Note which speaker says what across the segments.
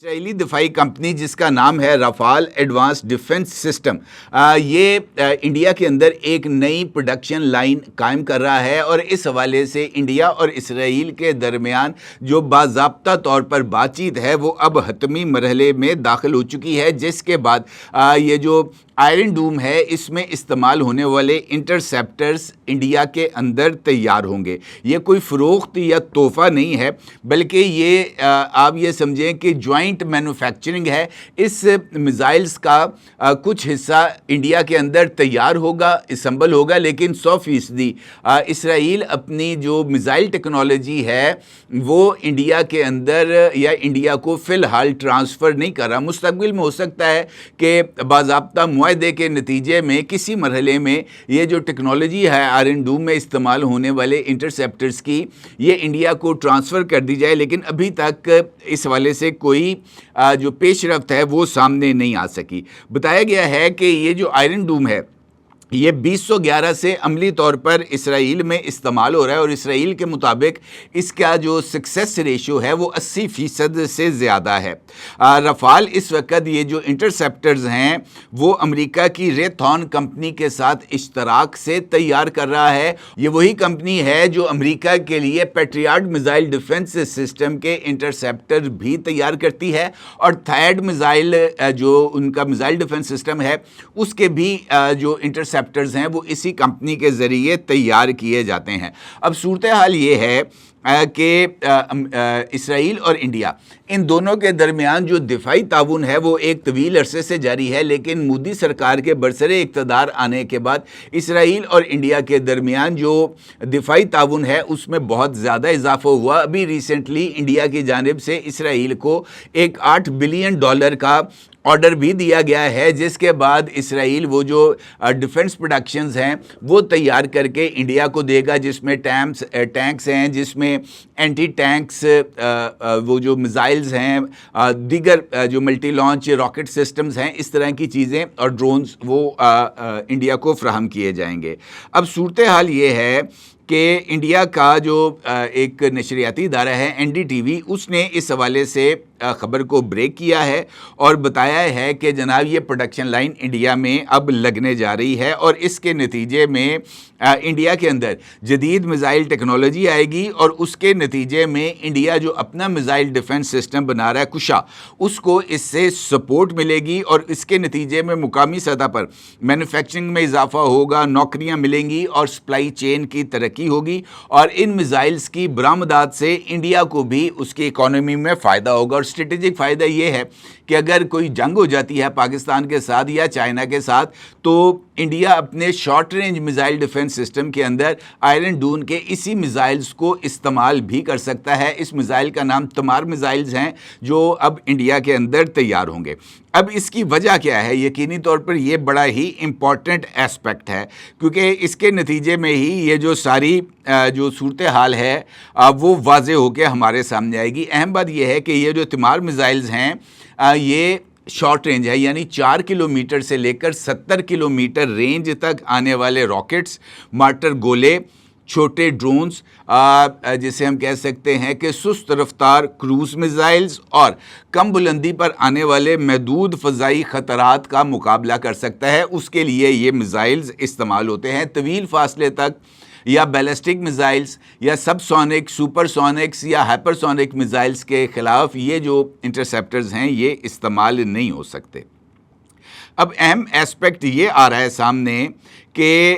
Speaker 1: اسرائیلی دفاعی کمپنی جس کا نام ہے رافال ایڈوانس ڈیفنس سسٹم، یہ انڈیا کے اندر ایک نئی پروڈکشن لائن قائم کر رہا ہے، اور اس حوالے سے انڈیا اور اسرائیل کے درمیان جو باضابطہ طور پر بات چیت ہے وہ اب حتمی مرحلے میں داخل ہو چکی ہے، جس کے بعد یہ جو آئرن ڈوم ہے اس میں استعمال ہونے والے انٹرسیپٹرز انڈیا کے اندر تیار ہوں گے۔ یہ کوئی فروخت یا تحفہ نہیں ہے، بلکہ یہ آپ یہ سمجھیں کہ جوائنٹ مینوفیکچرنگ ہے۔ اس میزائلز کا کچھ حصہ انڈیا کے اندر تیار ہوگا، اسمبل ہوگا، لیکن 100% اسرائیل اپنی جو میزائل ٹیکنالوجی ہے وہ انڈیا کے اندر یا انڈیا کو فی الحال ٹرانسفر نہیں کر رہا۔ مستقبل میں ہو سکتا ہے کہ باضابطہ معاہدے کے نتیجے میں کسی مرحلے میں یہ جو ٹیکنالوجی ہے آئرن ڈوم میں استعمال ہونے والے انٹرسیپٹرز کی، یہ انڈیا کو ٹرانسفر کر دی جائے، لیکن ابھی تک اس حوالے سے کوئی جو پیش رفت ہے وہ سامنے نہیں آ سکی۔ بتایا گیا ہے کہ یہ جو آئرن ڈوم ہے یہ 2011 سے عملی طور پر اسرائیل میں استعمال ہو رہا ہے، اور اسرائیل کے مطابق اس کا جو سکسیس ریشو ہے وہ 80% سے زیادہ ہے۔ رافال اس وقت یہ جو انٹرسیپٹرز ہیں وہ امریکہ کی ریتھون کمپنی کے ساتھ اشتراک سے تیار کر رہا ہے۔ یہ وہی کمپنی ہے جو امریکہ کے لیے پیٹریاٹ میزائل ڈیفنس سسٹم کے انٹرسیپٹر بھی تیار کرتی ہے، اور تھیڈ میزائل جو ان کا میزائل ڈیفنس سسٹم ہے اس کے بھی جو انٹرسیپٹرز ہیں وہ اسی کمپنی کے ذریعے تیار کیے جاتے ہیں۔ اب صورتحال یہ ہے کہ اسرائیل اور انڈیا ان دونوں کے درمیان جو دفاعی تعاون ہے وہ ایک طویل عرصے سے جاری ہے، لیکن مودی سرکار کے برسر اقتدار آنے کے بعد اسرائیل اور انڈیا کے درمیان جو دفاعی تعاون ہے اس میں بہت زیادہ اضافہ ہوا۔ ابھی ریسنٹلی انڈیا کی جانب سے اسرائیل کو ایک $8 بلین کا آرڈر بھی دیا گیا ہے، جس کے بعد اسرائیل وہ جو ڈیفنس پروڈکشنز ہیں وہ تیار کر کے انڈیا کو دے گا، جس میں ٹینکس ہیں، جس میں اینٹی ٹینکس وہ جو میزائلز ہیں، دیگر جو ملٹی لانچ راکٹ سسٹمز ہیں، اس طرح کی چیزیں اور ڈرونز وہ انڈیا کو فراہم کیے جائیں گے۔ اب صورتحال یہ ہے کہ انڈیا کا جو ایک نشریاتی ادارہ ہے NDTV، اس نے اس حوالے سے خبر کو بریک کیا ہے اور بتایا ہے کہ جناب یہ پروڈکشن لائن انڈیا میں اب لگنے جا رہی ہے، اور اس کے نتیجے میں انڈیا کے اندر جدید میزائل ٹیکنالوجی آئے گی، اور اس کے نتیجے میں انڈیا جو اپنا میزائل ڈیفنس سسٹم بنا رہا ہے کشا، اس کو اس سے سپورٹ ملے گی، اور اس کے نتیجے میں مقامی سطح پر مینوفیکچرنگ میں اضافہ ہوگا، نوکریاں ملیں گی، اور سپلائی چین کی ترقی ہوگی، اور ان میزائلز کی برآمدات سے انڈیا کو بھی اس کی اکانومی میں فائدہ ہوگا۔ اور اسٹریٹجک فائدہ یہ ہے کہ اگر کوئی جنگ ہو جاتی ہے پاکستان کے ساتھ یا چائنا کے ساتھ، تو انڈیا اپنے short range missile defence system کے اندر آئرن ڈوم کے اسی میزائلز کو استعمال بھی کر سکتا ہے۔ اس میزائل کا نام تمار میزائلز ہیں جو اب انڈیا کے اندر تیار ہوں گے۔ اب اس کی وجہ کیا ہے؟ یقینی طور پر یہ بڑا ہی امپورٹنٹ ایسپیکٹ ہے، کیونکہ اس کے نتیجے میں ہی یہ جو ساری جو صورتحال ہے وہ واضح ہو کے ہمارے سامنے آئے گی۔ اہم بات یہ ہے کہ یہ جو تمار میزائلز ہیں یہ شارٹ رینج ہے، یعنی 4 کلومیٹر سے لے کر 70 کلومیٹر رینج تک آنے والے راکٹس، مارٹر گولے، چھوٹے ڈرونز، جسے ہم کہہ سکتے ہیں کہ سست رفتار کروز میزائلز، اور کم بلندی پر آنے والے محدود فضائی خطرات کا مقابلہ کر سکتا ہے۔ اس کے لیے یہ میزائلز استعمال ہوتے ہیں۔ طویل فاصلے تک یا بیلسٹک میزائلز یا سب سونک، سپر سونکس یا ہائپر سونک میزائلز کے خلاف یہ جو انٹرسیپٹرز ہیں یہ استعمال نہیں ہو سکتے۔ اب اہم ایسپیکٹ یہ آ رہا ہے سامنے کہ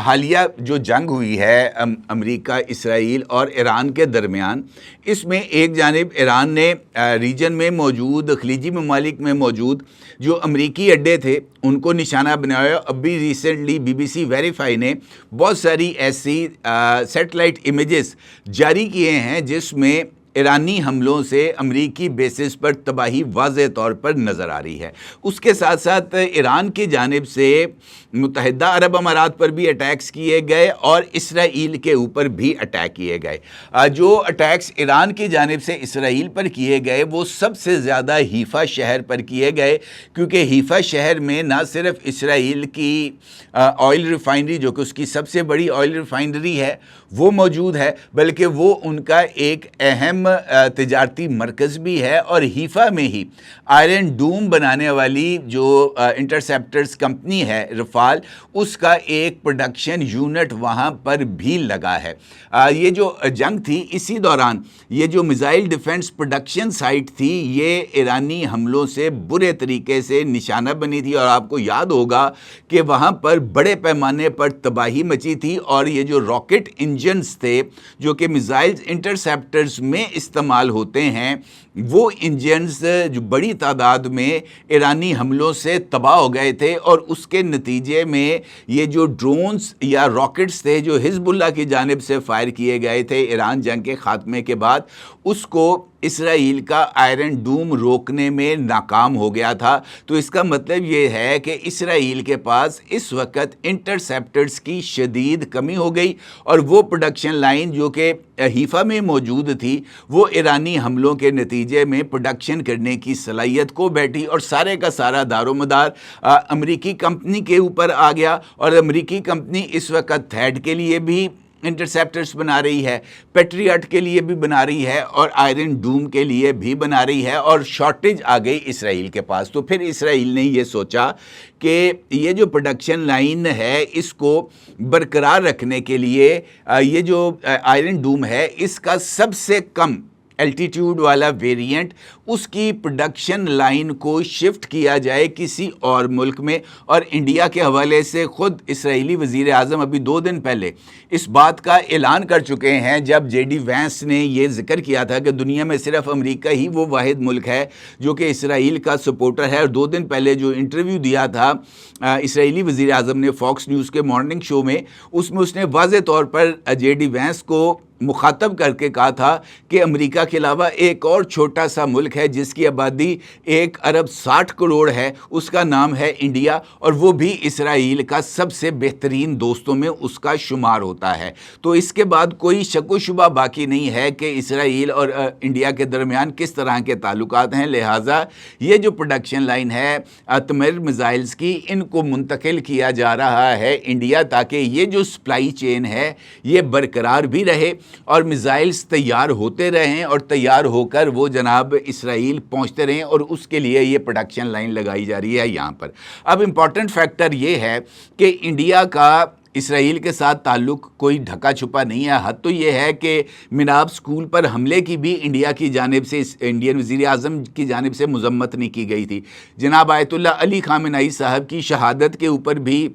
Speaker 1: حالیہ جو جنگ ہوئی ہے امریکہ، اسرائیل اور ایران کے درمیان، اس میں ایک جانب ایران نے ریجن میں موجود خلیجی ممالک میں موجود جو امریکی اڈے تھے ان کو نشانہ بنایا۔ ابھی ریسنٹلی BBC ویریفائی نے بہت ساری ایسی سیٹلائٹ امیجز جاری کیے ہیں جس میں ایرانی حملوں سے امریکی بیسز پر تباہی واضح طور پر نظر آ رہی ہے۔ اس کے ساتھ ساتھ ایران کی جانب سے متحدہ عرب امارات پر بھی اٹیکس کیے گئے اور اسرائیل کے اوپر بھی اٹیک کیے گئے۔ جو اٹیکس ایران کی جانب سے اسرائیل پر کیے گئے وہ سب سے زیادہ حیفا شہر پر کیے گئے، کیونکہ حیفا شہر میں نہ صرف اسرائیل کی آئل ریفائنری جو کہ اس کی سب سے بڑی آئل ریفائنری ہے وہ موجود ہے، بلکہ وہ ان کا ایک اہم اہم تجارتی مرکز بھی ہے، اور حیفا میں ہی آئرن ڈوم بنانے والی جو انٹرسیپٹرز کمپنی ہے رفال، اس کا ایک پروڈکشن یونٹ وہاں پر بھی لگا ہے۔ یہ جو جنگ تھی، اسی دوران یہ جو میزائل ڈیفنس پروڈکشن سائٹ تھی، یہ ایرانی حملوں سے برے طریقے سے نشانہ بنی تھی، اور آپ کو یاد ہوگا کہ وہاں پر بڑے پیمانے پر تباہی مچی تھی، اور یہ جو راکٹ انجنز تھے جو کہ میزائل انٹرسیپٹرز میں استعمال ہوتے ہیں، وہ انجنز جو بڑی تعداد میں ایرانی حملوں سے تباہ ہو گئے تھے، اور اس کے نتیجے میں یہ جو ڈرونز یا راکٹس تھے جو حزب اللہ کی جانب سے فائر کیے گئے تھے ایران جنگ کے خاتمے کے بعد، اس کو اسرائیل کا آئرن ڈوم روکنے میں ناکام ہو گیا تھا۔ تو اس کا مطلب یہ ہے کہ اسرائیل کے پاس اس وقت انٹرسیپٹرز کی شدید کمی ہو گئی، اور وہ پروڈکشن لائن جو کہ حیفا میں موجود تھی، وہ ایرانی حملوں کے نتیجے میں پروڈکشن کرنے کی صلاحیت کو بیٹھی، اور سارے کا سارا دار و مدار امریکی کمپنی کے اوپر آ گیا۔ اور امریکی کمپنی اس وقت تھیڈ کے لیے بھی انٹرسیپٹرز بنا رہی ہے، پیٹریاٹ کے لیے بھی بنا رہی ہے، اور آئرن ڈوم کے لیے بھی بنا رہی ہے، اور شارٹیج آ گئی اسرائیل کے پاس۔ تو پھر اسرائیل نے یہ سوچا کہ یہ جو پروڈکشن لائن ہے، اس کو برقرار رکھنے کے لیے یہ جو آئرن ڈوم ہے، اس کا سب سے کم الٹیٹیوڈ والا ویریئنٹ، اس کی پروڈکشن لائن کو شفٹ کیا جائے کسی اور ملک میں۔ اور انڈیا کے حوالے سے خود اسرائیلی وزیر اعظم ابھی 2 دن پہلے اس بات کا اعلان کر چکے ہیں، جب جے ڈی وینس نے یہ ذکر کیا تھا کہ دنیا میں صرف امریکہ ہی وہ واحد ملک ہے جو کہ اسرائیل کا سپورٹر ہے۔ اور 2 دن پہلے جو انٹرویو دیا تھا اسرائیلی وزیر اعظم نے فاکس نیوز کے مارننگ شو میں، اس میں اس نے واضح طور پر جے ڈی وینس کو مخاطب کر کے کہا تھا کہ امریکہ کے علاوہ ایک اور چھوٹا سا ملک ہے جس کی آبادی 1 ارب 60 کروڑ ہے، اس کا نام ہے انڈیا، اور وہ بھی اسرائیل کا سب سے بہترین دوستوں میں اس کا شمار ہوتا ہے۔ تو اس کے بعد کوئی شک و شبہ باقی نہیں ہے کہ اسرائیل اور انڈیا کے درمیان کس طرح کے تعلقات ہیں۔ لہٰذا یہ جو پروڈکشن لائن ہے تمر میزائلز کی، ان کو منتقل کیا جا رہا ہے انڈیا، تاکہ یہ جو سپلائی چین ہے یہ برقرار بھی رہے، اور میزائلز تیار ہوتے رہیں، اور تیار ہو کر وہ جناب اسرائیل پہنچتے رہیں، اور اس کے لیے یہ پروڈکشن لائن لگائی جا رہی ہے یہاں پر۔ اب امپورٹنٹ فیکٹر یہ ہے کہ انڈیا کا اسرائیل کے ساتھ تعلق کوئی ڈھکا چھپا نہیں ہے۔ حد تو یہ ہے کہ مناب اسکول پر حملے کی بھی انڈیا کی جانب سے، انڈین وزیر اعظم کی جانب سے مذمت نہیں کی گئی تھی۔ جناب آیت اللہ علی خامنہئی صاحب کی شہادت کے اوپر بھی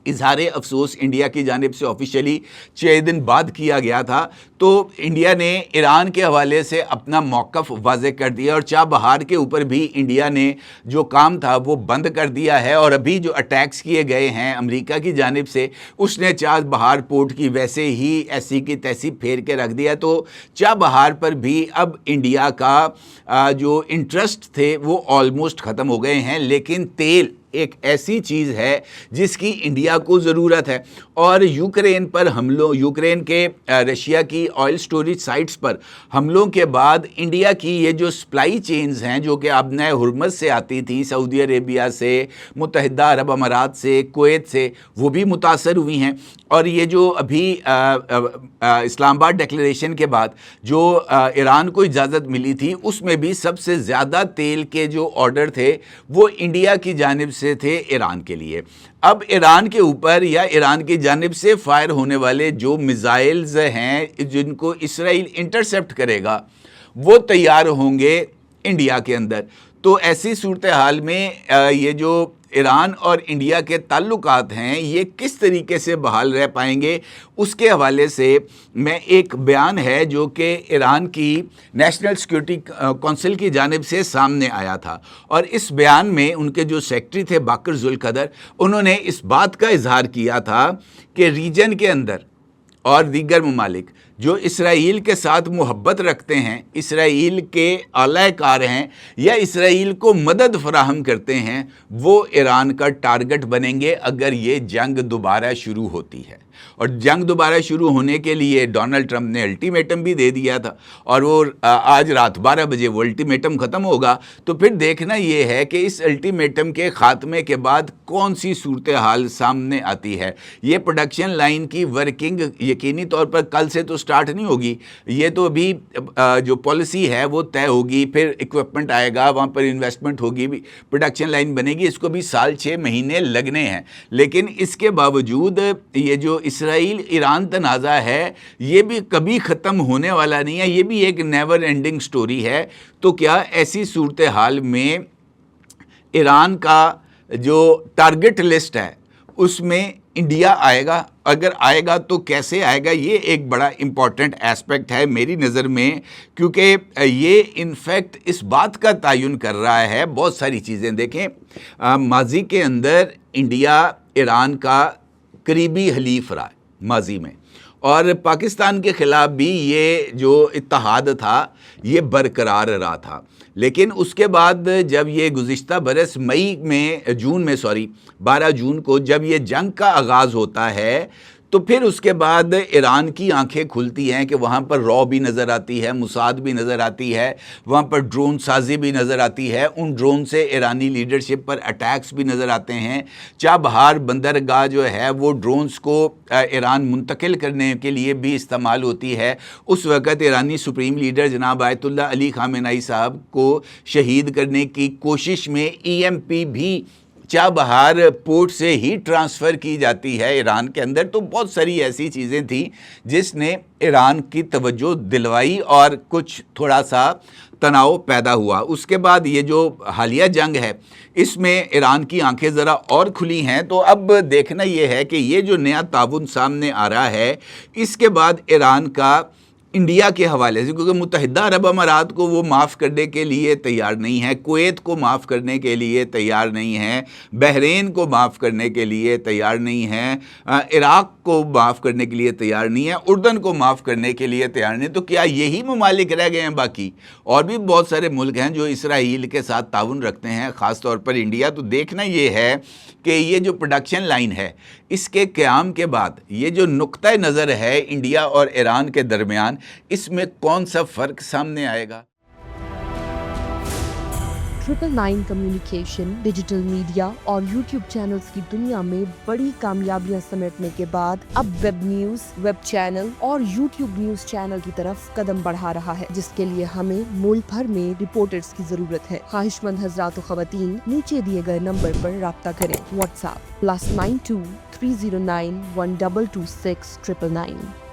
Speaker 1: اظہار افسوس انڈیا کی جانب سے آفیشیلی 6 دن بعد کیا گیا تھا۔ تو انڈیا نے ایران کے حوالے سے اپنا موقف واضح کر دیا، اور چاہ بہار کے اوپر بھی انڈیا نے جو کام تھا وہ بند کر دیا ہے، اور ابھی جو اٹیکس کیے گئے ہیں امریکہ کی جانب سے، اس نے چاہ بہار پورٹ کی ویسے ہی ایسی کی تیسی پھیر کے رکھ دیا۔ تو چاہ بہار پر بھی اب انڈیا کا جو انٹرسٹ تھے وہ آلموسٹ ختم ہو گئے ہیں، لیکن تیل ایک ایسی چیز ہے جس کی انڈیا کو ضرورت ہے، اور یوکرین پر حملوں، یوکرین کے رشیا کی آئل سٹوریج سائٹس پر حملوں کے بعد انڈیا کی یہ جو سپلائی چینز ہیں جو کہ ابن ہرمز سے آتی تھیں، سعودی عربیہ سے، متحدہ عرب امارات سے، کویت سے، وہ بھی متاثر ہوئی ہیں۔ اور یہ جو ابھی اسلام آباد ڈیکلیریشن کے بعد جو ایران کو اجازت ملی تھی، اس میں بھی سب سے زیادہ تیل کے جو آرڈر تھے وہ انڈیا کی جانب سے تھے ایران کے لیے۔ اب ایران کے اوپر یا ایران کی جانب سے فائر ہونے والے جو میزائلز ہیں جن کو اسرائیل انٹرسیپٹ کرے گا، وہ تیار ہوں گے انڈیا کے اندر۔ تو ایسی صورتحال میں یہ جو ایران اور انڈیا کے تعلقات ہیں یہ کس طریقے سے بحال رہ پائیں گے، اس کے حوالے سے میں ایک بیان ہے جو کہ ایران کی نیشنل سیکورٹی کونسل کی جانب سے سامنے آیا تھا، اور اس بیان میں ان کے جو سیکرٹری تھے باقر ذوالقدر، انہوں نے اس بات کا اظہار کیا تھا کہ ریجن کے اندر اور دیگر ممالک جو اسرائیل کے ساتھ محبت رکھتے ہیں، اسرائیل کے اعلی کار ہیں یا اسرائیل کو مدد فراہم کرتے ہیں، وہ ایران کا ٹارگٹ بنیں گے اگر یہ جنگ دوبارہ شروع ہوتی ہے۔ اور جنگ دوبارہ شروع ہونے کے لیے ڈونلڈ ٹرمپ نے الٹیمیٹم بھی دے دیا تھا، اور وہ آج رات 12 بجے وہ الٹیمیٹم ختم ہوگا۔ تو پھر دیکھنا یہ ہے کہ اس الٹیمیٹم کے خاتمے کے بعد کون سی صورتحال سامنے آتی ہے۔ یہ پروڈکشن لائن کی ورکنگ یقینی طور پر کل سے تو سٹارٹ نہیں ہوگی, یہ تو ابھی جو پالیسی ہے وہ طے ہوگی, پھر ایکوپمنٹ آئے گا, وہاں پر انویسٹمنٹ ہوگی, پروڈکشن لائن بنے گی, اس کو بھی سال 6 مہینے لگنے ہیں. لیکن اس کے باوجود یہ جو اسرائیل ایران تنازع ہے یہ بھی کبھی ختم ہونے والا نہیں ہے, یہ بھی ایک نیور اینڈنگ سٹوری ہے. تو کیا ایسی صورتحال میں ایران کا جو ٹارگٹ لسٹ ہے اس میں انڈیا آئے گا؟ اگر آئے گا تو کیسے آئے گا؟ یہ ایک بڑا امپورٹنٹ ایسپیکٹ ہے میری نظر میں, کیونکہ یہ انفیکٹ اس بات کا تعین کر رہا ہے بہت ساری چیزیں. دیکھیں ماضی کے اندر انڈیا ایران کا قریبی حلیف رہا ماضی میں, اور پاکستان کے خلاف بھی یہ جو اتحاد تھا یہ برقرار رہا تھا. لیکن اس کے بعد جب یہ گزشتہ برس جون میں 12 جون کو جب یہ جنگ کا آغاز ہوتا ہے تو پھر اس کے بعد ایران کی آنکھیں کھلتی ہیں کہ وہاں پر رو بھی نظر آتی ہے, موساد بھی نظر آتی ہے, وہاں پر ڈرون سازی بھی نظر آتی ہے, ان ڈرون سے ایرانی لیڈرشپ پر اٹیکس بھی نظر آتے ہیں. چابہار بندرگاہ جو ہے وہ ڈرونز کو ایران منتقل کرنے کے لیے بھی استعمال ہوتی ہے. اس وقت ایرانی سپریم لیڈر جناب آیت اللہ علی خامنہئی صاحب کو شہید کرنے کی کوشش میں EMP بھی چابہار پورٹ سے ہی ٹرانسفر کی جاتی ہے ایران کے اندر. تو بہت ساری ایسی چیزیں تھیں جس نے ایران کی توجہ دلوائی اور کچھ تھوڑا سا تناؤ پیدا ہوا. اس کے بعد یہ جو حالیہ جنگ ہے اس میں ایران کی آنکھیں ذرا اور کھلی ہیں. تو اب دیکھنا یہ ہے کہ یہ جو نیا تعاون سامنے آ رہا ہے اس کے بعد ایران کا انڈیا کے حوالے سے, کیونکہ متحدہ عرب امارات کو وہ معاف کرنے کے لیے تیار نہیں ہے, کویت کو معاف کرنے کے لیے تیار نہیں ہے, بحرین کو معاف کرنے کے لیے تیار نہیں ہے, عراق کو معاف کرنے کے لیے تیار نہیں ہے, اردن کو معاف کرنے کے لیے تیار نہیں. تو کیا یہی ممالک رہ گئے ہیں؟ باقی اور بھی بہت سارے ملک ہیں جو اسرائیل کے ساتھ تعاون رکھتے ہیں, خاص طور پر انڈیا. تو دیکھنا یہ ہے کہ یہ جو پروڈکشن لائن ہے اس کے قیام کے بعد یہ جو نقطہ نظر ہے انڈیا اور ایران کے درمیان, اس میں کون سا فرق سامنے آئے گا؟
Speaker 2: 999 کمیونیکیشن ڈیجیٹل میڈیا اور یوٹیوب چینلز کی دنیا میں بڑی کامیابیاں سمیٹنے کے بعد اب ویب نیوز, ویب چینل اور یوٹیوب نیوز چینل کی طرف قدم بڑھا رہا ہے, جس کے لیے ہمیں ملک بھر میں رپورٹرز کی ضرورت ہے. خواہش مند حضرات و خواتین نیچے دیے گئے نمبر پر رابطہ کریں. What's app +92 309 1226 999.